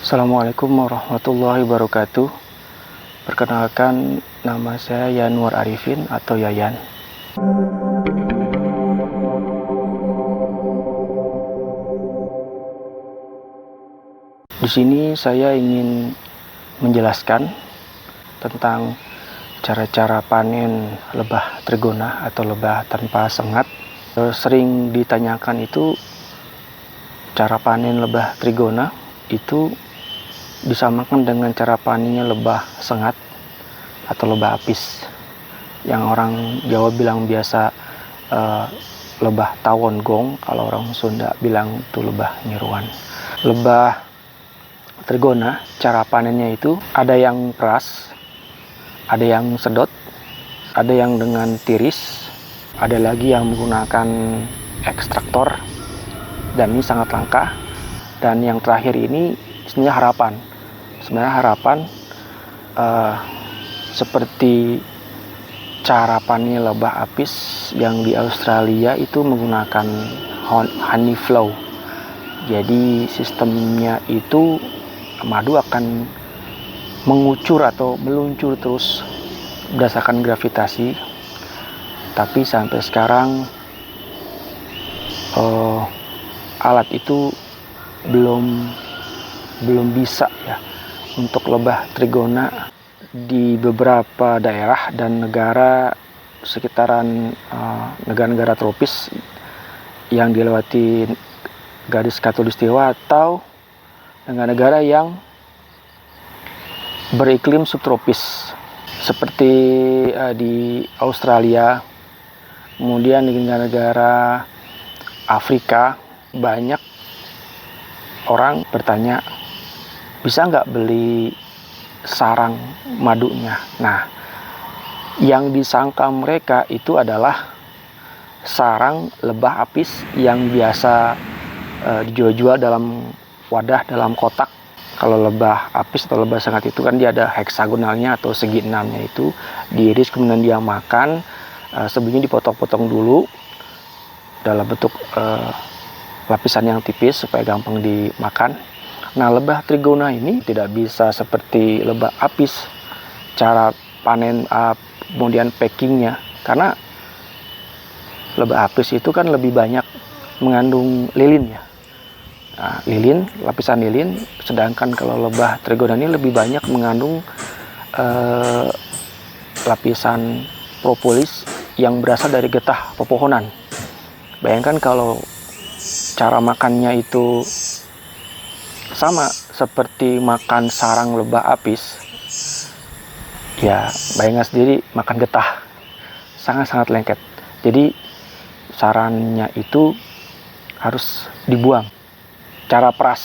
Assalamualaikum warahmatullahi wabarakatuh. Perkenalkan, nama saya Yanwar Arifin atau Yayan. Di sini saya ingin menjelaskan tentang cara-cara panen lebah trigona atau lebah tanpa sengat. Sering ditanyakan itu cara panen lebah trigona itu disamakan dengan cara panennya lebah sengat atau lebah apis, yang orang Jawa bilang biasa lebah tawon gong, kalau orang Sunda bilang itu lebah nyeruan. Lebah trigona cara panennya itu ada yang peras, ada yang sedot, ada yang dengan tiris, ada lagi yang menggunakan ekstraktor, dan ini sangat langka. Dan yang terakhir ini sebenarnya harapan seperti cara panen lebah apis yang di Australia itu menggunakan honey flow. Jadi sistemnya itu madu akan mengucur atau meluncur terus berdasarkan gravitasi. Tapi sampai sekarang alat itu belum bisa ya untuk lebah trigona di beberapa daerah dan negara sekitaran negara-negara tropis yang dilewati garis khatulistiwa atau negara-negara yang beriklim subtropis seperti di Australia, kemudian di negara-negara Afrika. Banyak orang bertanya, bisa nggak beli sarang madunya? Nah, yang disangka mereka itu adalah sarang lebah apis yang biasa dijual-jual dalam wadah, dalam kotak. Kalau lebah apis atau lebah sengat itu kan dia ada heksagonalnya atau segi enamnya, itu diiris kemudian dia makan. Sebelumnya dipotong-potong dulu dalam bentuk lapisan yang tipis supaya gampang dimakan. Nah, lebah trigona ini tidak bisa seperti lebah apis cara panen kemudian packingnya, karena lebah apis itu kan lebih banyak mengandung lilin ya. Nah, lapisan lilin, sedangkan kalau lebah trigona ini lebih banyak mengandung lapisan propolis yang berasal dari getah pepohonan. Bayangkan kalau cara makannya itu sama seperti makan sarang lebah apis, ya bayangkan sendiri makan getah, sangat-sangat lengket. Jadi sarannya itu harus dibuang. Cara peras,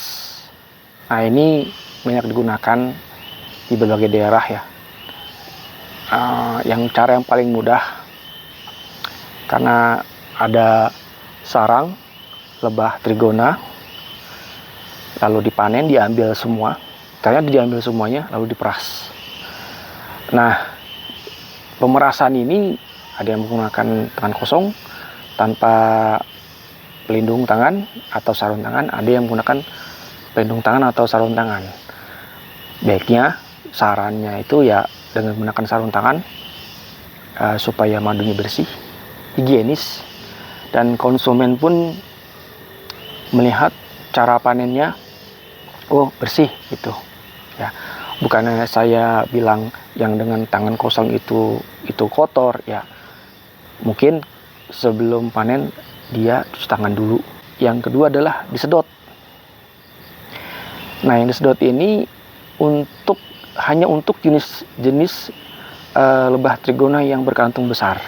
nah ini banyak digunakan di berbagai daerah ya. Yang cara yang paling mudah, karena ada sarang lebah trigona, lalu dipanen, diambil semua, ternyata diambil semuanya, lalu diperas. Nah, pemerasan ini ada yang menggunakan tangan kosong tanpa pelindung tangan atau sarung tangan, ada yang menggunakan pelindung tangan atau sarung tangan. Baiknya sarannya itu ya dengan menggunakan sarung tangan supaya madunya bersih, higienis, dan konsumen pun melihat cara panennya, oh bersih gitu ya. Bukannya saya bilang yang dengan tangan kosong itu kotor ya. Mungkin sebelum panen dia cuci tangan dulu. Yang kedua adalah disedot. Nah, yang disedot ini hanya untuk jenis lebah trigona yang berkantung besar,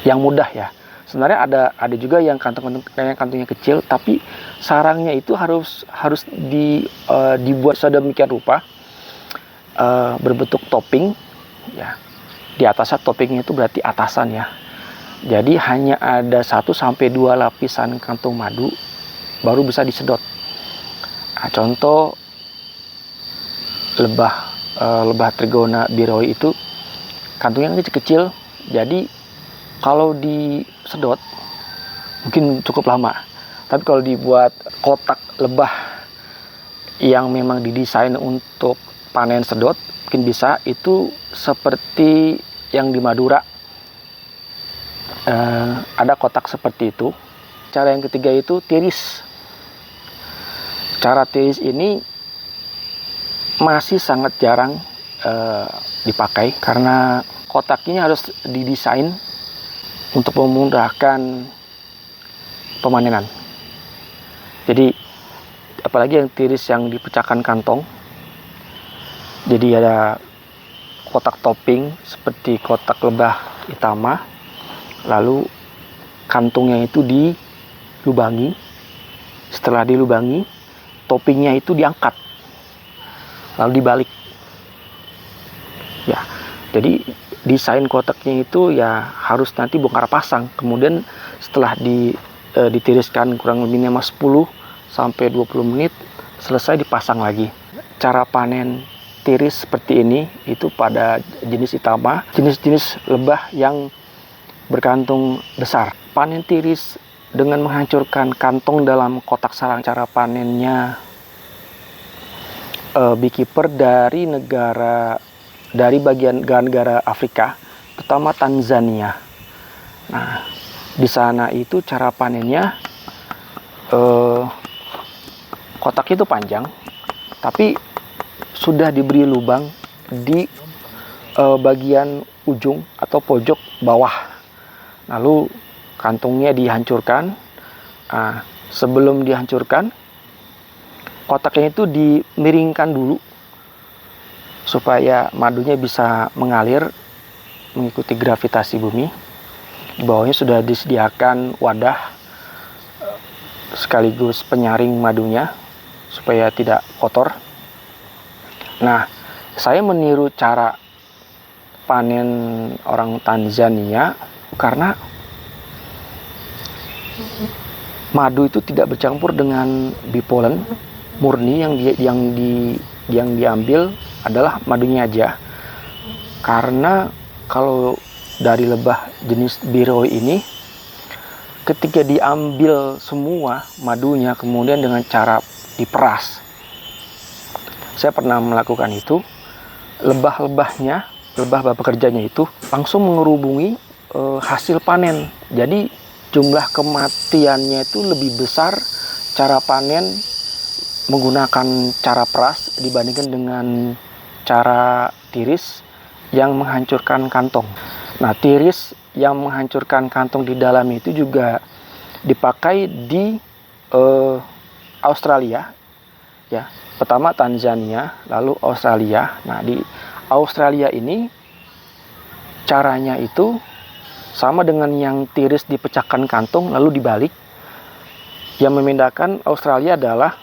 yang mudah ya. Sebenarnya ada juga yang kantungnya kecil, tapi sarangnya itu harus dibuat sedemikian rupa berbentuk topping ya. Di atasnya toppingnya itu berarti atasan ya. Jadi hanya ada 1-2 lapisan kantung madu baru bisa disedot. Nah, contoh lebah trigona biroi itu kantungnya kecil-kecil, jadi kalau disedot mungkin cukup lama. Tapi kalau dibuat kotak lebah yang memang didesain untuk panen sedot mungkin bisa, itu seperti yang di Madura, ada kotak seperti itu. Cara yang ketiga itu tiris. Cara tiris ini masih sangat jarang dipakai karena kotaknya harus didesain untuk memudahkan pemanenan. Jadi apalagi yang tiris yang dipecahkan kantong, jadi ada kotak topping seperti kotak lebah itama, lalu kantungnya itu dilubangi. Setelah dilubangi, toppingnya itu diangkat lalu dibalik ya. Jadi desain kotaknya itu ya harus nanti bongkar pasang, kemudian setelah ditiriskan kurang lebih 10 sampai 20 menit selesai dipasang lagi. Cara panen tiris seperti ini itu pada jenis itama, jenis-jenis lebah yang berkantung besar. Panen tiris dengan menghancurkan kantong dalam kotak sarang. Cara panennya beekeeper dari bagian negara Afrika, terutama Tanzania. Nah, di sana itu cara panennya kotak itu panjang, tapi sudah diberi lubang di bagian ujung atau pojok bawah. Lalu kantungnya dihancurkan. Nah, sebelum dihancurkan, kotaknya itu dimiringkan dulu supaya madunya bisa mengalir mengikuti gravitasi bumi. Di bawahnya sudah disediakan wadah sekaligus penyaring madunya supaya tidak kotor. Nah, saya meniru cara panen orang Tanzania karena madu itu tidak bercampur dengan bee pollen. Murni yang diambil adalah madunya aja. Karena kalau dari lebah jenis biroi ini, ketika diambil semua madunya kemudian dengan cara diperas, saya pernah melakukan itu, lebah-lebahnya, lebah pekerjanya itu langsung mengerubungi hasil panen. Jadi jumlah kematiannya itu lebih besar cara panen menggunakan cara peras dibandingkan dengan cara tiris yang menghancurkan kantong. Nah, tiris yang menghancurkan kantong di dalam itu juga dipakai di Australia, ya. Pertama Tanzania, lalu Australia. Nah, di Australia ini caranya itu sama dengan yang tiris dipecahkan kantong lalu dibalik. Yang membedakan Australia adalah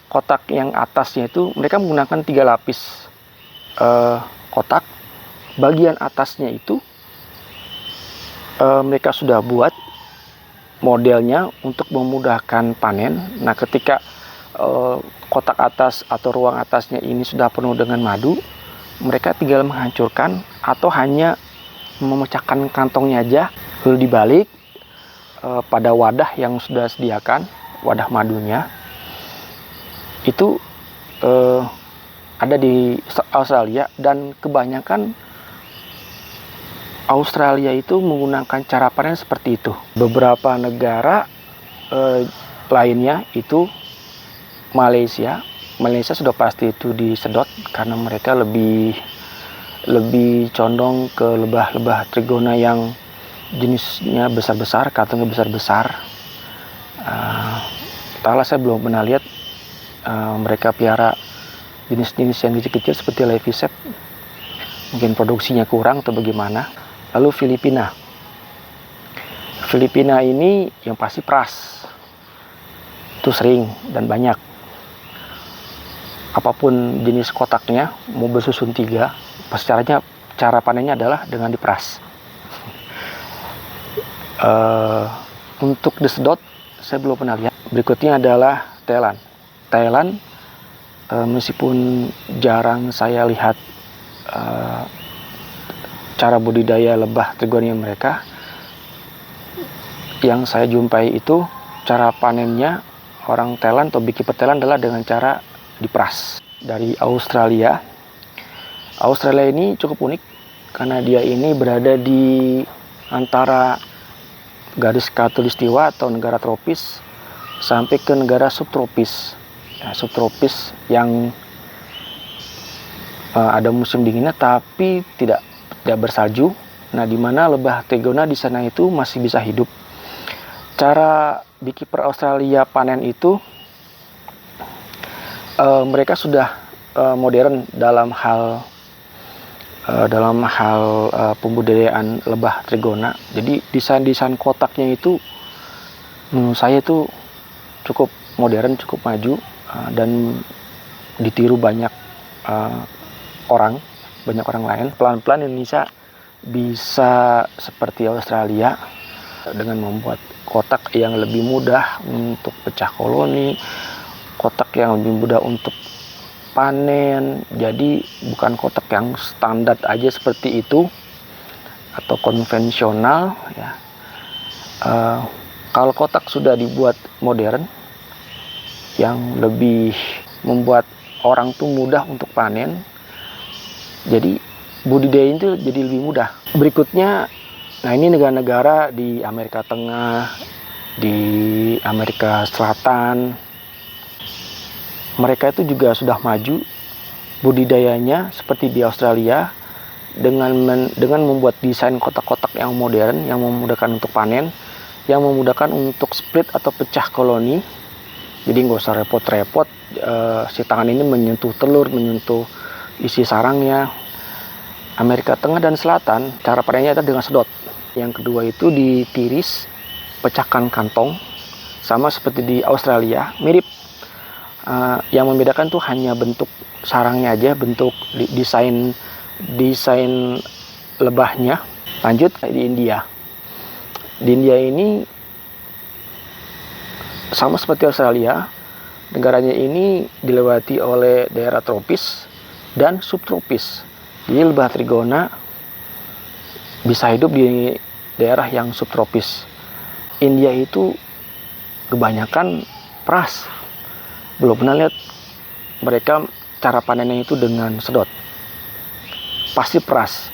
kotak yang atasnya itu mereka menggunakan 3 lapis kotak. Bagian atasnya itu mereka sudah buat modelnya untuk memudahkan panen. Nah, ketika kotak atas atau ruang atasnya ini sudah penuh dengan madu, mereka tinggal menghancurkan atau hanya memecahkan kantongnya aja, lalu dibalik pada wadah yang sudah sediakan, wadah madunya. Itu ada di Australia, dan kebanyakan Australia itu menggunakan cara panen seperti itu. Beberapa negara lainnya itu Malaysia sudah pasti itu disedot karena mereka lebih condong ke lebah-lebah trigona yang jenisnya besar-besar, kantongnya besar-besar. Entahlah, saya belum pernah lihat mereka piara jenis-jenis yang kecil-kecil seperti Levisep. Mungkin produksinya kurang atau bagaimana. Lalu Filipina ini yang pasti peras. Itu sering dan banyak. Apapun jenis kotaknya, mau bersusun 3, cara panennya adalah dengan diperas. Untuk disedot saya belum pernah lihat. Berikutnya adalah Thailand, meskipun jarang saya lihat cara budidaya lebah trigonia mereka, yang saya jumpai itu cara panennya orang Thailand atau beekeeper Thailand adalah dengan cara diperas. Dari Australia. Australia ini cukup unik karena dia ini berada di antara garis khatulistiwa atau negara tropis sampai ke negara subtropis. Subtropis yang ada musim dinginnya tapi tidak bersalju. Nah, di mana lebah trigona di sana itu masih bisa hidup. Cara beekeeper Australia panen itu mereka sudah modern dalam hal pembudidayaan lebah trigona. Jadi desain kotaknya itu menurut saya itu cukup modern, cukup maju, dan ditiru banyak orang lain. Pelan-pelan Indonesia bisa seperti Australia dengan membuat kotak yang lebih mudah untuk pecah koloni, kotak yang lebih mudah untuk panen. Jadi bukan kotak yang standar aja seperti itu atau konvensional ya. Kalau kotak sudah dibuat modern yang lebih membuat orang tuh mudah untuk panen, jadi budidaya itu jadi lebih mudah. Berikutnya, nah ini negara-negara di Amerika Tengah, di Amerika Selatan, mereka itu juga sudah maju budidayanya seperti di Australia dengan membuat desain kotak-kotak yang modern, yang memudahkan untuk panen, yang memudahkan untuk split atau pecah koloni. Jadi nggak usah repot-repot si tangan ini menyentuh telur, menyentuh isi sarangnya. Amerika Tengah dan Selatan cara panennya itu dengan sedot. Yang kedua itu ditiris, pecahkan kantong, sama seperti di Australia, mirip. Yang membedakan tuh hanya bentuk sarangnya aja, bentuk desain lebahnya. Lanjut di India. Di India ini sama seperti Australia, negaranya ini dilewati oleh daerah tropis dan subtropis. Jadi lebah trigona bisa hidup di daerah yang subtropis. India itu kebanyakan peras. Belum pernah lihat mereka cara panennya itu dengan sedot. Pasti peras.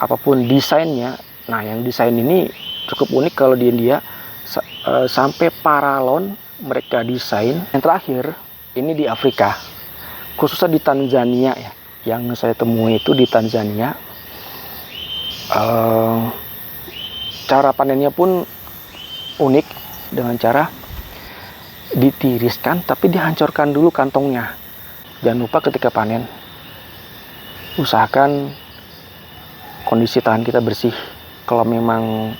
Apapun desainnya. Nah, yang desain ini cukup unik kalau di India. Sampai paralon mereka desain. Yang terakhir, ini di Afrika. Khususnya di Tanzania ya. Yang saya temui itu di Tanzania. Cara panennya pun unik dengan cara ditiriskan tapi dihancurkan dulu kantongnya. Jangan lupa ketika panen usahakan kondisi tangan kita bersih. Kalau memang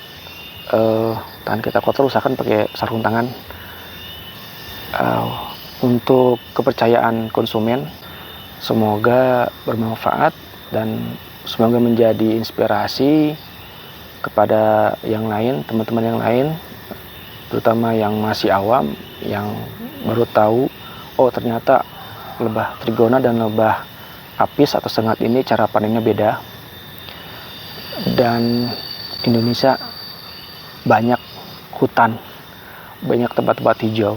tangan kita kotor, usahakan pakai sarung tangan. Untuk kepercayaan konsumen, semoga bermanfaat dan semoga menjadi inspirasi kepada yang lain, teman-teman yang lain, terutama yang masih awam, yang baru tahu, oh ternyata lebah trigona dan lebah apis atau sengat ini cara panennya beda. Dan Indonesia banyak hutan, banyak tempat-tempat hijau.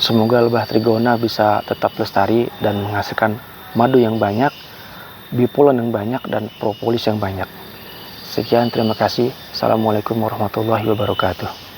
Semoga lebah trigona bisa tetap lestari dan menghasilkan madu yang banyak, bipolen yang banyak, dan propolis yang banyak. Sekian, terima kasih. Assalamualaikum warahmatullahi wabarakatuh.